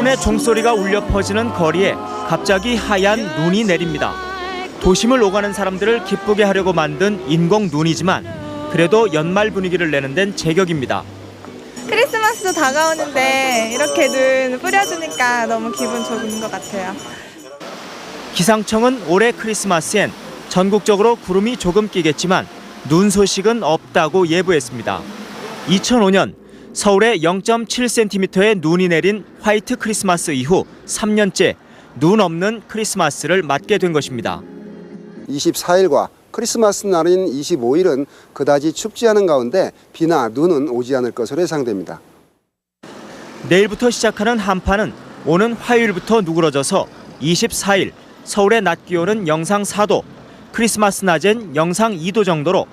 의 종소리가 울려 퍼지는 거리에 갑자기 하얀 눈이 내립니다. 도심을 오가는 사람들을 기쁘게 하려고 만든 인공 눈이지만 그래도 연말 분위기를 내는 데는 제격입니다. 크리스마스도 다가오는데 이렇게 눈 뿌려주니까 너무 기분 좋은 것 같아요. 기상청은 올해 크리스마스엔 전국적으로 구름이 조금 끼겠지만 눈 소식은 없다고 예보했습니다. 2005년 서울에 0.7cm의 눈이 내린 화이트 크리스마스 이후 3년째 눈 없는 크리스마스를 맞게 된 것입니다. 24일과 크리스마스 날인 25일은 그다지 춥지 않은 가운데 비나 눈은 오지 않을 것으로 예상됩니다. 내일부터 시작하는 한파는 오는 화요일부터 누그러져서 24일 서울의 낮 기온은 영상 4도, 크리스마스 낮엔 영상 2도 정도로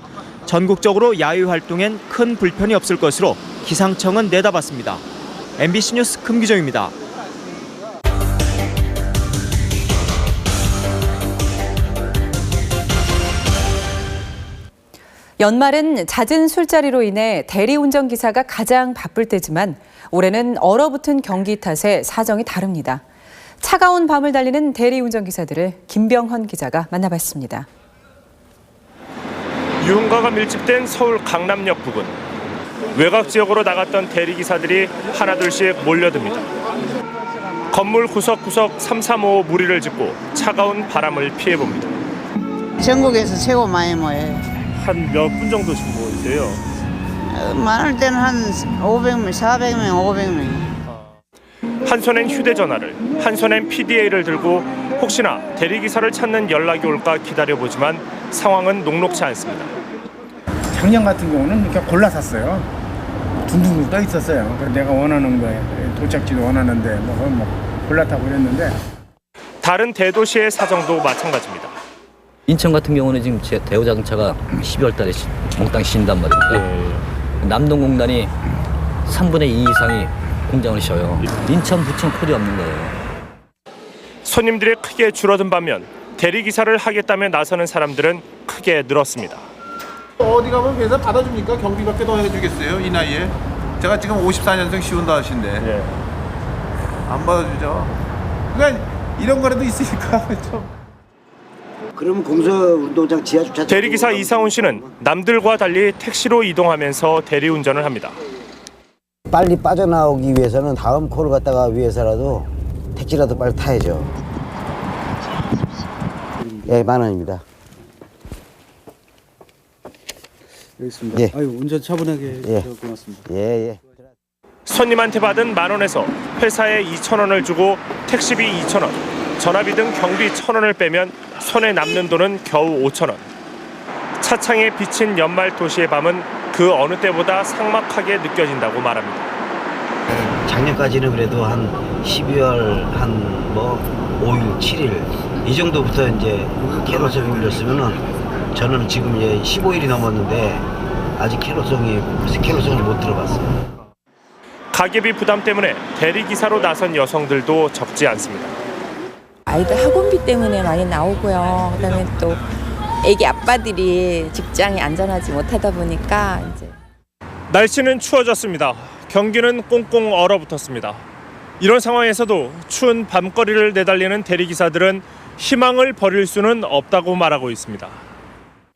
전국적으로 야외 활동엔 큰 불편이 없을 것으로 기상청은 내다봤습니다. MBC 뉴스 금기정입니다. 연말은 잦은 술자리로 인해 대리운전 기사가 가장 바쁠 때지만 올해는 얼어붙은 경기 탓에 사정이 다릅니다. 차가운 밤을 달리는 대리운전 기사들을 김병헌 기자가 만나봤습니다. 유흥가가 밀집된 서울 강남역 부근. 외곽 지역으로 나갔던 대리기사들이 하나둘씩 몰려듭니다. 건물 구석구석 335 무리를 짓고 차가운 바람을 피해봅니다. 전국에서 최고 많이 모여요. 한 몇 분 정도씩 모이세요? 많을 때는 한 500명, 400명, 500명. 한 손엔 휴대전화를, 한 손엔 PDA를 들고 혹시나 대리기사를 찾는 연락이 올까 기다려보지만 상황은 녹록치 않습니다. 작년 같은 경우는 이렇게 골라 샀어요. 둥둥 떠 있었어요. 그래서 내가 원하는 거에 도착지도 원하는데 뭐 골라 타고 그랬는데. 다른 대도시의 사정도 마찬가지입니다. 인천 같은 경우는 지금 대우자동차가 12월 달에 몽땅 쉰단 말입니다. 남동공단이 3분의 2 이상이 공장을 쉬어요. 인천, 부천, 콜이 없는 거예요. 손님들이 크게 줄어든 반면 대리기사를 하겠다며 나서는 사람들은 크게 늘었습니다. 어디 가면 회사 받아줍니까? 경비밖에 더 해주겠어요? 이 나이에? 제가 지금 54년생 시운다하신데 안 받아주죠. 그러니까 이런 거라도 있으니까 좀. 그러면 공서운동장 지하주차. 대리기사 이상훈 씨는 남들과 달리 택시로 이동하면서 대리운전을 합니다. 빨리 빠져나오기 위해서는 다음 콜을 갖다가 위해서라도 택시라도 빨리 타야죠. 예, 10,000원입니다. 여기 있습니다. 예. 아유, 운전 차분하게 해주셔서 고맙습니다. 예. 손님한테 받은 10,000원에서 회사에 2,000원을 주고 택시비 2,000원, 전화비 등 경비 1,000원을 빼면 손에 남는 돈은 겨우 5,000원. 차창에 비친 연말 도시의 밤은 그 어느 때보다 삭막하게 느껴진다고 말합니다. 작년까지는 그래도 한 12월 한 5일, 7일 이 정도부터 이제 캐롤송이 밀렸으면은 저는 지금 이제 15일이 넘었는데 아직 캐롤송을 못 들어봤어요. 가계비 부담 때문에 대리기사로 나선 여성들도 적지 않습니다. 아이들 학원비 때문에 많이 나오고요. 그다음에 또 애기 아빠들이 직장에 안전하지 못하다 보니까 이제. 날씨는 추워졌습니다. 경기는 꽁꽁 얼어붙었습니다. 이런 상황에서도 추운 밤거리를 내달리는 대리기사들은 희망을 버릴 수는 없다고 말하고 있습니다.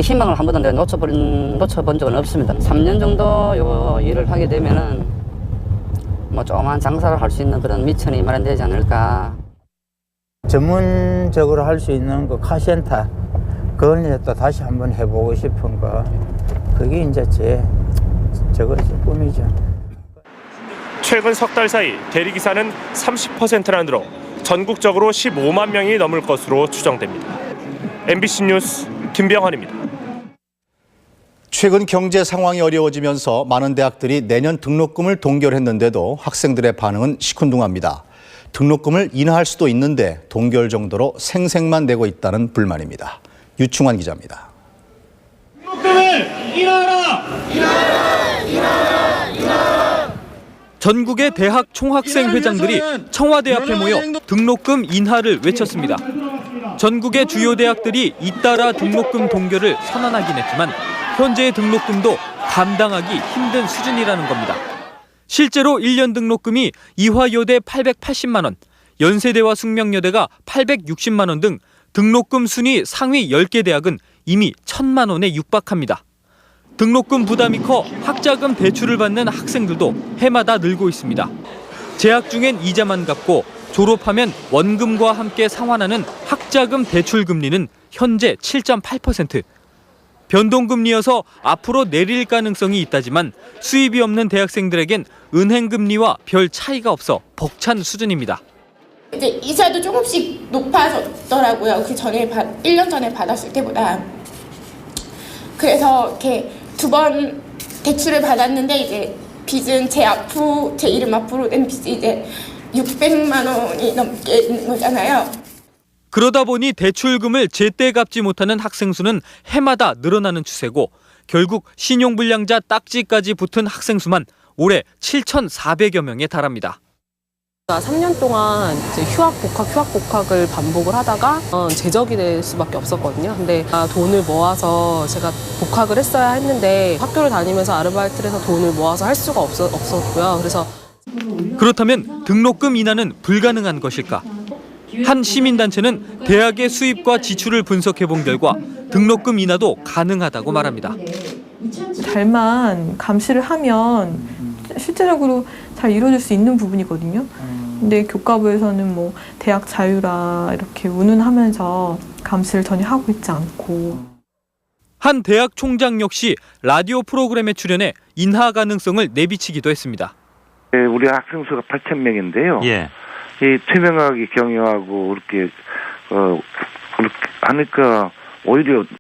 희망을 한 번도 놓쳐본 적은 없습니다. 3년 정도 요 일을 하게 되면은 뭐 조그만 장사를 할 수 있는 그런 미천이 마련되지 않을까. 전문적으로 할 수 있는 그 카센터 그걸 이제 또 다시 한번 해보고 싶은 거 그게 이제 제 꿈이죠. 최근 석 달 사이 대리기사는 30%나 늘어 전국적으로 15만 명이 넘을 것으로 추정됩니다. MBC 뉴스 김병헌입니다. 최근 경제 상황이 어려워지면서 많은 대학들이 내년 등록금을 동결했는데도 학생들의 반응은 시큰둥합니다. 등록금을 인하할 수도 있는데 동결 정도로 생색만 내고 있다는 불만입니다. 유충환 기자입니다. 등록금을 인하하라! 전국의 대학 총학생 회장들이 청와대 앞에 모여 등록금 인하를 외쳤습니다. 전국의 주요 대학들이 잇따라 등록금 동결을 선언하긴 했지만 현재의 등록금도 감당하기 힘든 수준이라는 겁니다. 실제로 1년 등록금이 이화여대 880만 원, 연세대와 숙명여대가 860만 원 등 등록금 순위 상위 10개 대학은 이미 1,000만 원에 육박합니다. 등록금 부담이 커 학자금 대출을 받는 학생들도 해마다 늘고 있습니다. 재학 중엔 이자만 갚고 졸업하면 원금과 함께 상환하는 학자금 대출 금리는 현재 7.8%. 변동금리여서 앞으로 내릴 가능성이 있다지만 수입이 없는 대학생들에겐 은행금리와 별 차이가 없어 벅찬 수준입니다. 이제 이자도 조금씩 높아졌더라고요. 그 전에 1년 전에 받았을 때보다. 그래서 이렇게 2번 대출을 받았는데 이제 빚은 제 이름 앞으로 된 빚이 이제 600만 원이 넘게 있는 거잖아요. 그러다 보니 대출금을 제때 갚지 못하는 학생 수는 해마다 늘어나는 추세고 결국 신용불량자 딱지까지 붙은 학생 수만 올해 7,400여 명에 달합니다. 3년 동안 이제 휴학 복학을 반복을 하다가 제적이 될 수밖에 없었거든요. 근데 돈을 모아서 제가 복학을 했어야 했는데 학교를 다니면서 아르바이트를 해서 돈을 모아서 할 수가 없었고요. 그래서 그렇다면 등록금 인하는 불가능한 것일까? 한 시민단체는 대학의 수입과 지출을 분석해 본 결과 등록금 인하도 가능하다고 말합니다. 잘만 감시를 하면 실제적으로 잘 이루어질 수 있는 부분이거든요. 근데 교과부에서는 뭐 대학 자유라 이렇게 운운하면서 감시를 전혀 하고 있지 않고. 한 대학 총장 역시 라디오 프로그램에 출연해 인하 가능성을 내비치기도 했습니다. 우리 학생 수가 8,000명인데요. 예. 이 투명하게 경영하고 그렇게 하니까 오히려